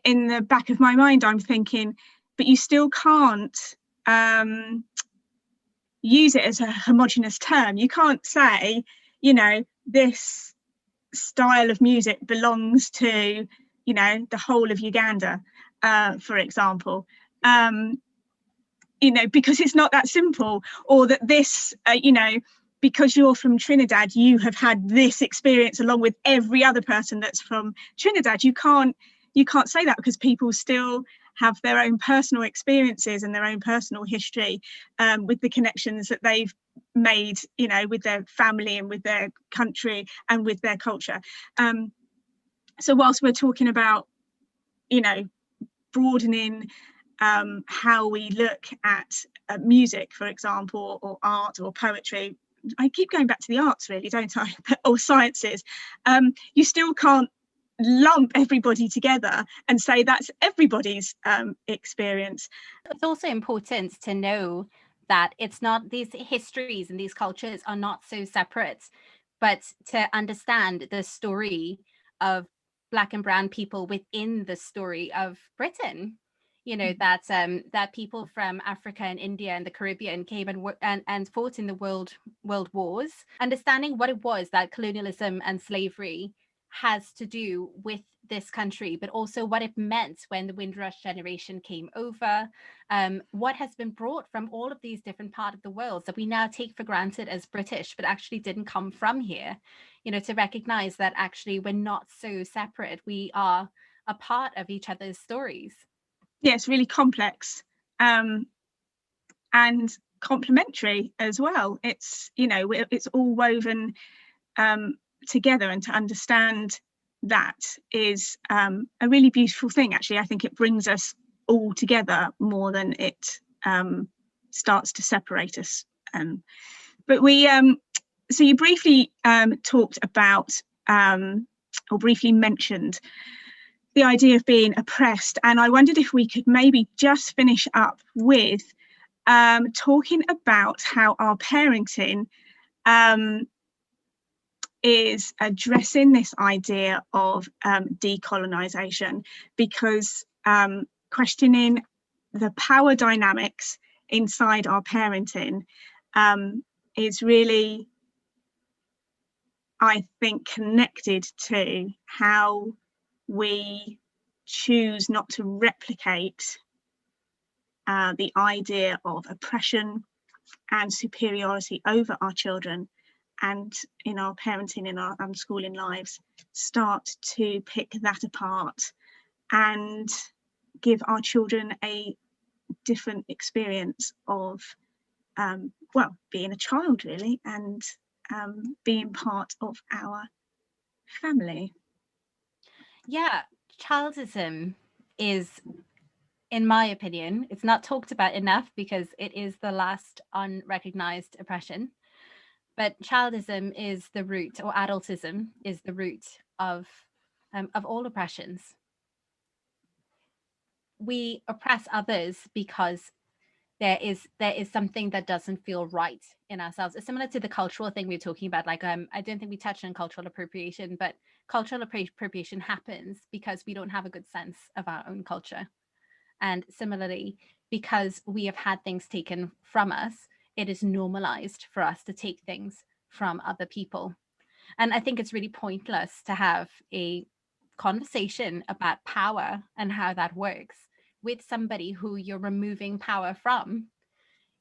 in the back of my mind I'm thinking, but you still can't use it as a homogenous term. You can't say, you know, this style of music belongs to, you know, the whole of Uganda, for example, you know, because it's not that simple, or that this, you know, because you're from Trinidad, you have had this experience along with every other person that's from Trinidad. You can't say that, because people still have their own personal experiences and their own personal history with the connections that they've made, you know, with their family and with their country and with their culture. So whilst we're talking about, you know, broadening how we look at music, for example, or art or poetry, I keep going back to the arts really, don't I? Or sciences, you still can't lump everybody together and say that's everybody's experience. It's also important to know that it's not, these histories and these cultures are not so separate, but to understand the story of Black and brown people within the story of Britain. You know, that people from Africa and India and the Caribbean came and fought in the world wars, understanding what it was that colonialism and slavery has to do with this country, but also what it meant when the Windrush generation came over, what has been brought from all of these different parts of the world that we now take for granted as British, but actually didn't come from here. You know, to recognize that actually we're not so separate, we are a part of each other's stories. Yeah, it's really complex and complementary as well. It's, you know, it's all woven together, and to understand that is a really beautiful thing. Actually, I think it brings us all together more than it starts to separate us. But we so you briefly talked about or briefly mentioned the idea of being oppressed, and I wondered if we could maybe just finish up with talking about how our parenting is addressing this idea of decolonisation, because questioning the power dynamics inside our parenting is really, I think, connected to how we choose not to replicate the idea of oppression and superiority over our children, and in our parenting, in our unschooling lives, start to pick that apart and give our children a different experience of being a child, really, and being part of our family. Yeah, childism is, in my opinion, it's not talked about enough because it is the last unrecognized oppression. But childism is the root, or adultism is the root of all oppressions. We oppress others because there is something that doesn't feel right in ourselves. It's similar to the cultural thing we were talking about. Like I don't think we touched on cultural appropriation, but cultural appropriation happens because we don't have a good sense of our own culture. And similarly, because we have had things taken from us, it is normalized for us to take things from other people. And I think it's really pointless to have a conversation about power and how that works with somebody who you're removing power from,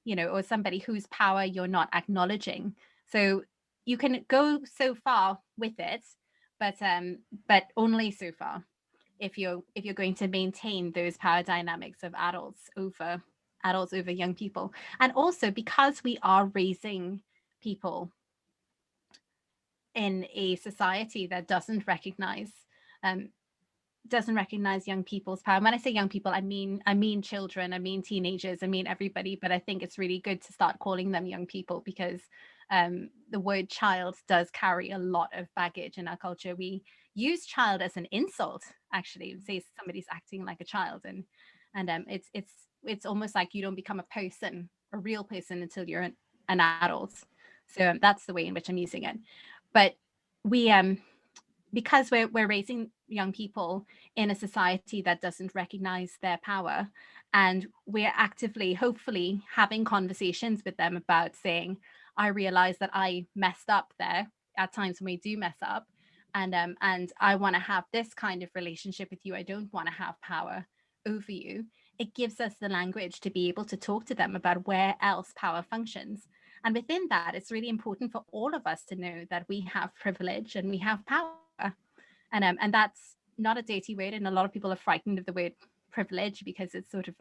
or somebody whose power you're not acknowledging. So you can go so far with it, but only so far if you're going to maintain those power dynamics of adults over young people. And also because we are raising people in a society that um, doesn't recognize young people's power. And when I say young people, I mean children, I mean teenagers, I mean everybody. But I think it's really good to start calling them young people because the word child does carry a lot of baggage in our culture. We use child as an insult, actually, say somebody's acting like a child, and it's almost like you don't become a real person until you're an adult. So that's the way in which I'm using it. But we because we're raising young people in a society that doesn't recognize their power, and we're actively, hopefully, having conversations with them about saying, I realize that I messed up there at times when we do mess up, and I want to have this kind of relationship with you. I don't want to have power over you. It gives us the language to be able to talk to them about where else power functions. And within that, it's really important for all of us to know that we have privilege and we have power. And that's not a dirty word, and a lot of people are frightened of the word privilege because it sort of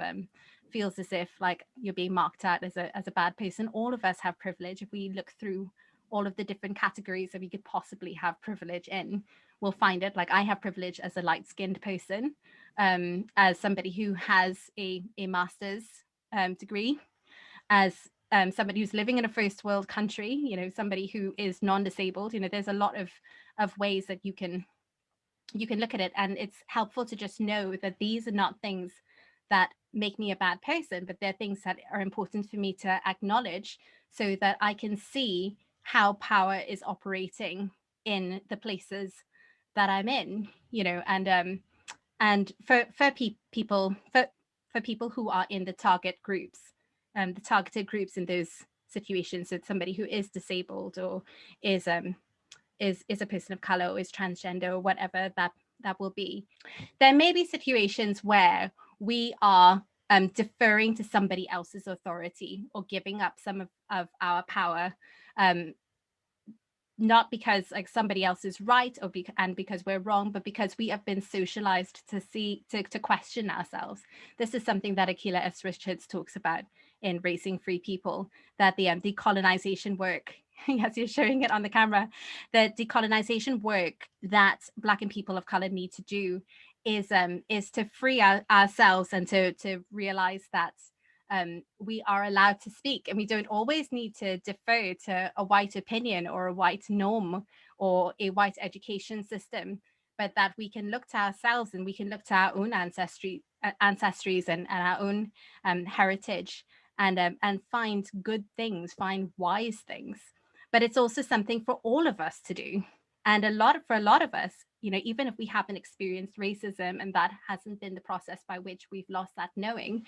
feels as if like you're being marked out as a bad person. All of us have privilege. If we look through all of the different categories that we could possibly have privilege in, we'll find it. Like I have privilege as a light-skinned person, as somebody who has a master's degree, as somebody who's living in a first world country, somebody who is non-disabled. There's a lot of ways that you can look at it, and it's helpful to just know that these are not things that make me a bad person, but they're things that are important for me to acknowledge so that I can see how power is operating in the places that I'm in, and for people who are in the target groups, the targeted groups in those situations. So somebody who is disabled or is a person of color or is transgender or whatever that will be. There may be situations where we are deferring to somebody else's authority or giving up some of our power, not because like somebody else is right and because we're wrong, but because we have been socialized to question ourselves. This is something that Akilah S. Richards talks about in Raising Free People, that the decolonization work, yes, you're showing it on the camera, the decolonization work that Black and people of color need to do is to free ourselves and to realize that we are allowed to speak, and we don't always need to defer to a white opinion or a white norm or a white education system, but that we can look to ourselves and we can look to our own ancestries and our own heritage, and find good things, find wise things. But it's also something for all of us to do. And for a lot of us, you know, even if we haven't experienced racism and that hasn't been the process by which we've lost that knowing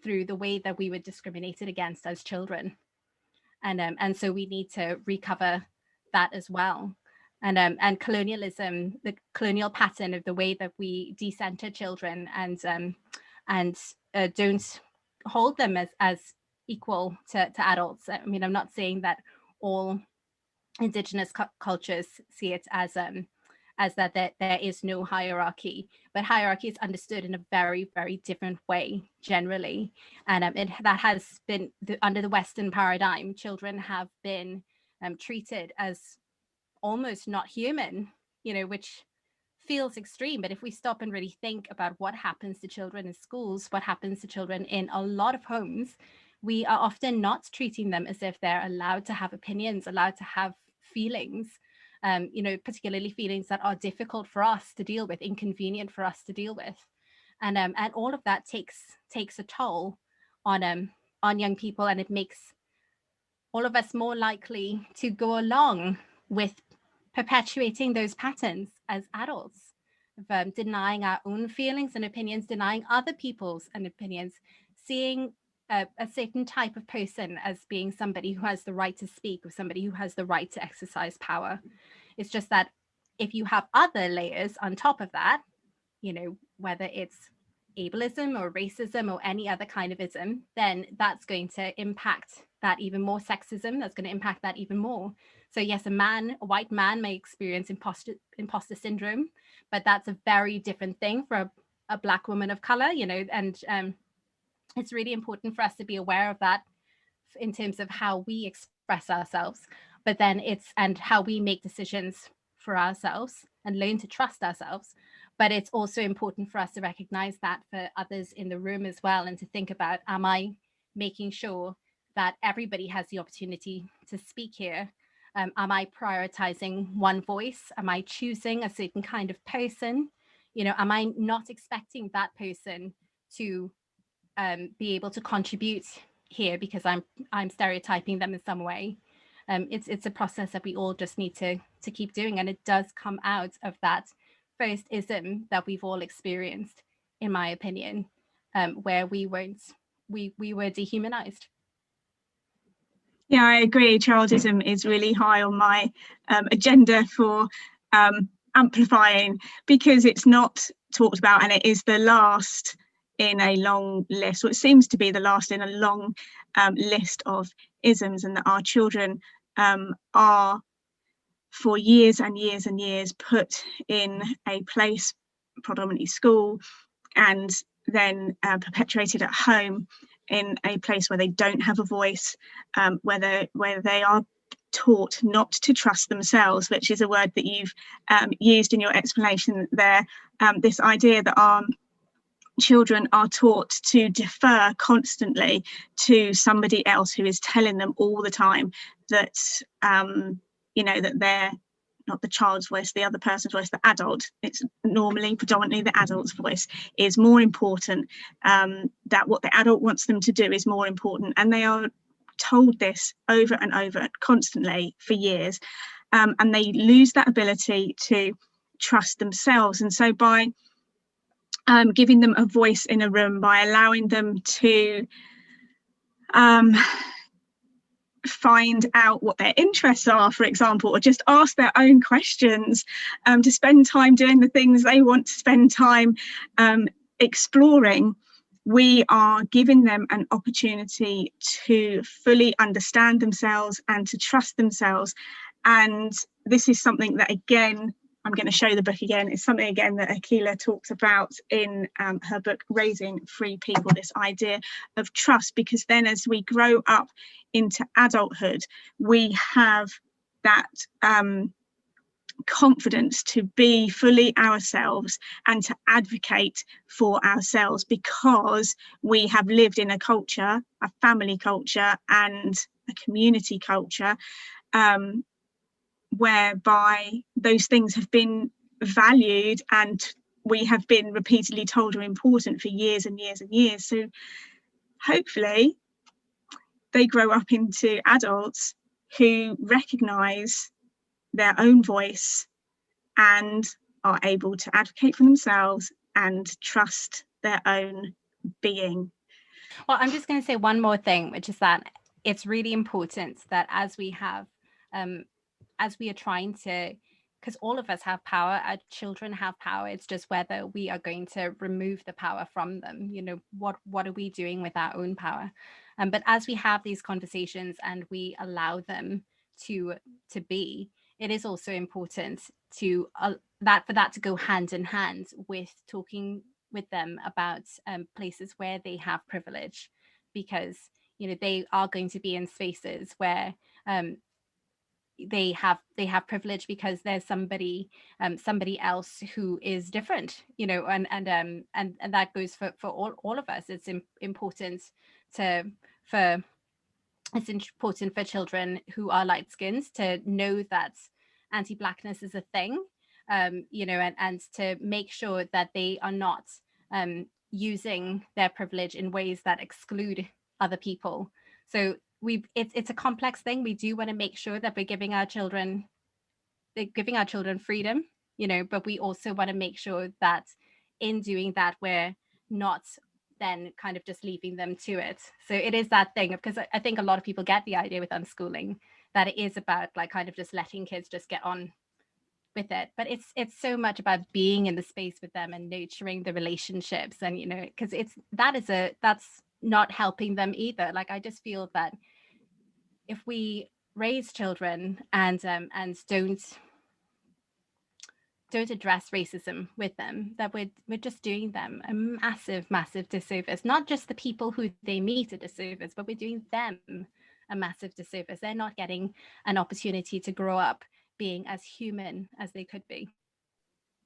through the way that we were discriminated against as children. And so we need to recover that as well. And colonialism, the colonial pattern of the way that we decenter children and don't hold them as equal to adults. I mean, I'm not saying that all indigenous cultures see it as that there is no hierarchy, but hierarchy is understood in a very, very different way generally. And that has been under the Western paradigm, children have been treated as almost not human, you know, which feels extreme. But if we stop and really think about what happens to children in schools, what happens to children in a lot of homes, we are often not treating them as if they're allowed to have opinions, allowed to have feelings, you know, particularly feelings that are difficult for us to deal with, inconvenient for us to deal with. And all of that takes a toll on young people, and it makes all of us more likely to go along with perpetuating those patterns as adults, of denying our own feelings and opinions, denying other people's and opinions, seeing a certain type of person as being somebody who has the right to speak, or somebody who has the right to exercise power. It's just that if you have other layers on top of that, you know, whether it's ableism or racism or any other kind of ism, then that's going to impact that even more. Sexism, that's going to impact that even more. So yes, a white man may experience imposter syndrome, but that's a very different thing for a Black woman of color, you know, and it's really important for us to be aware of that in terms of how we express ourselves, but then and how we make decisions for ourselves and learn to trust ourselves. But it's also important for us to recognize that for others in the room as well, and to think about, am I making sure that everybody has the opportunity to speak here? Am I prioritizing one voice? Am I choosing a certain kind of person? You know, am I not expecting that person to be able to contribute here because I'm stereotyping them in some way? It's a process that we all just need to keep doing, and it does come out of that first ism that we've all experienced, in my opinion, where we were dehumanized. Yeah, I agree. Childism is really high on my agenda for amplifying, because it's not talked about, and it is the last in a long list, or it seems to be the last in a long list of isms, and that our children are for years and years and years put in a place, predominantly school, and then perpetuated at home in a place where they don't have a voice, where they are taught not to trust themselves, which is a word that you've used in your explanation there. This idea that our children are taught to defer constantly to somebody else who is telling them all the time that you know, that they're not the child's voice, the other person's voice, the adult, it's normally predominantly the adult's voice is more important, that what the adult wants them to do is more important, and they are told this over and over constantly for years, and they lose that ability to trust themselves. And so by giving them a voice in a room, by allowing them to find out what their interests are, for example, or just ask their own questions, to spend time doing the things they want to spend time exploring, we are giving them an opportunity to fully understand themselves and to trust themselves. And this is something that, again, I'm going to show the book again. It's something, again, that Akila talks about in her book, Raising Free People, this idea of trust, because then as we grow up into adulthood, we have that confidence to be fully ourselves and to advocate for ourselves, because we have lived in a culture, a family culture and a community culture, whereby those things have been valued and we have been repeatedly told are important for years and years and years. So hopefully they grow up into adults who recognise their own voice and are able to advocate for themselves and trust their own being. Well, I'm just going to say one more thing, which is that it's really important that as we are trying to, because all of us have power, our children have power, it's just whether we are going to remove the power from them. What are we doing with our own power? But as we have these conversations and we allow them to be, it is also important to for that to go hand in hand with talking with them about places where they have privilege, because they are going to be in spaces where they have privilege because there's somebody else who is different, and that goes for all of us. It's important for children who are light skinned to know that anti-blackness is a thing, and to make sure that they are not using their privilege in ways that exclude other people. So it's a complex thing. We do want to make sure that we're giving our children freedom, but we also want to make sure that in doing that, we're not then kind of just leaving them to it. So it is that thing, because I think a lot of people get the idea with unschooling that it is about like kind of just letting kids just get on with it, but it's so much about being in the space with them and nurturing the relationships, and because that's not helping them either. Like, I just feel that if we raise children and don't address racism with them, that we're just doing them a massive disservice. Not just the people who they meet a disservice, but we're doing them a massive disservice. They're not getting an opportunity to grow up being as human as they could be.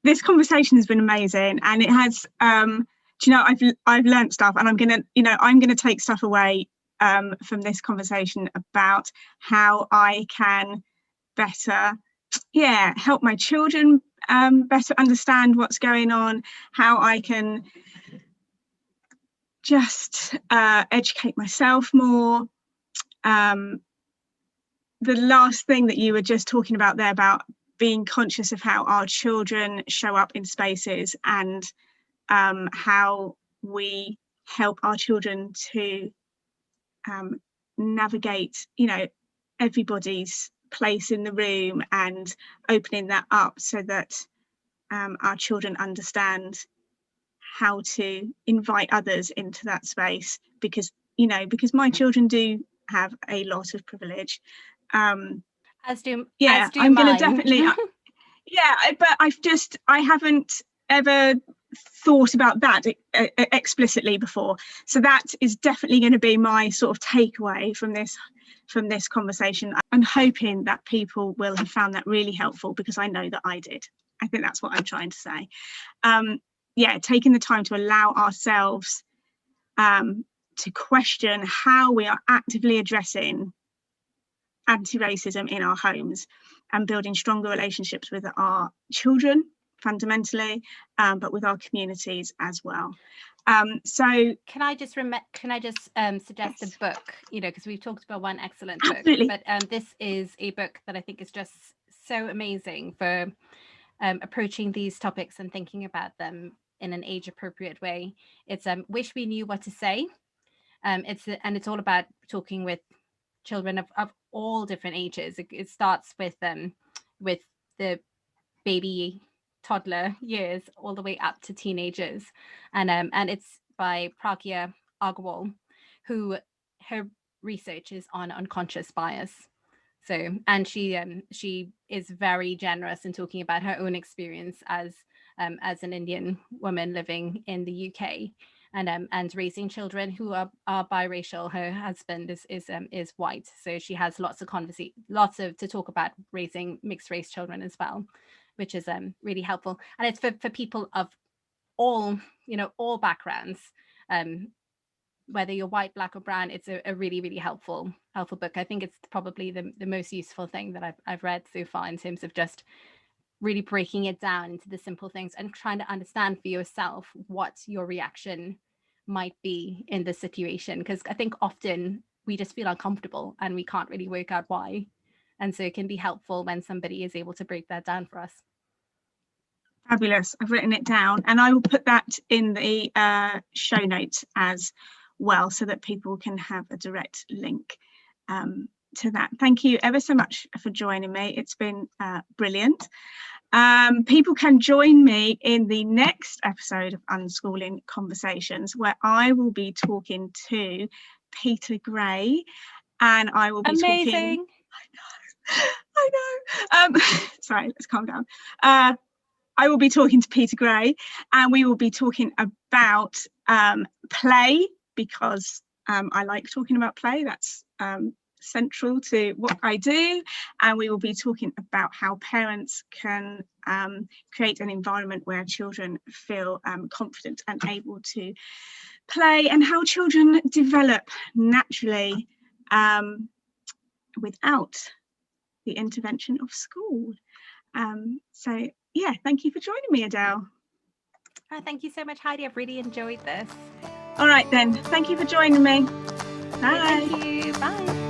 This conversation has been amazing, and it has I've learned stuff, and I'm gonna take stuff away from this conversation about how I can better help my children better understand what's going on, how I can just educate myself more. The last thing that you were just talking about there, about being conscious of how our children show up in spaces, and how we help our children to navigate, everybody's place in the room, and opening that up so that our children understand how to invite others into that space, because my children do have a lot of privilege. As do I'm mine. gonna definitely but I haven't ever thought about that explicitly before, so that is definitely going to be my sort of takeaway from this conversation. I'm hoping that people will have found that really helpful, because I know that I did. I think that's what I'm trying to say. Taking the time to allow ourselves to question how we are actively addressing anti-racism in our homes, and building stronger relationships with our children fundamentally, but with our communities as well. So can I just suggest a book, because we've talked about one excellent absolutely. book, but this is a book that I think is just so amazing for approaching these topics and thinking about them in an age appropriate way. It's Wish We Knew What to Say. It's all about talking with children of all different ages. It starts with the baby toddler years all the way up to teenagers, and it's by Pragya Agarwal, who her research is on unconscious bias. So, and she is very generous in talking about her own experience as an Indian woman living in the UK, and raising children who are biracial. Her husband is white, so she has lots to talk about raising mixed race children as well, which is really helpful. And it's for people of all backgrounds, whether you're white, black, or brown. It's a really, really helpful book. I think it's probably the most useful thing that I've read so far, in terms of just really breaking it down into the simple things and trying to understand for yourself what your reaction might be in this situation. Because I think often we just feel uncomfortable and we can't really work out why. And so it can be helpful when somebody is able to break that down for us. Fabulous. I've written it down, and I will put that in the show notes as well, so that people can have a direct link to that. Thank you ever so much for joining me. It's been brilliant. People can join me in the next episode of Unschooling Conversations, where I will be talking to Peter Gray, and I will be Amazing. talking. I know. Sorry, let's calm down. I will be talking to Peter Gray, and we will be talking about play, because I like talking about play. That's central to what I do. And we will be talking about how parents can create an environment where children feel confident and able to play, and how children develop naturally without the intervention of school. So yeah, thank you for joining me, Adele. Oh, thank you so much, Heidi. I've really enjoyed this. All right then, thank you for joining me. Bye. Thank you. Bye.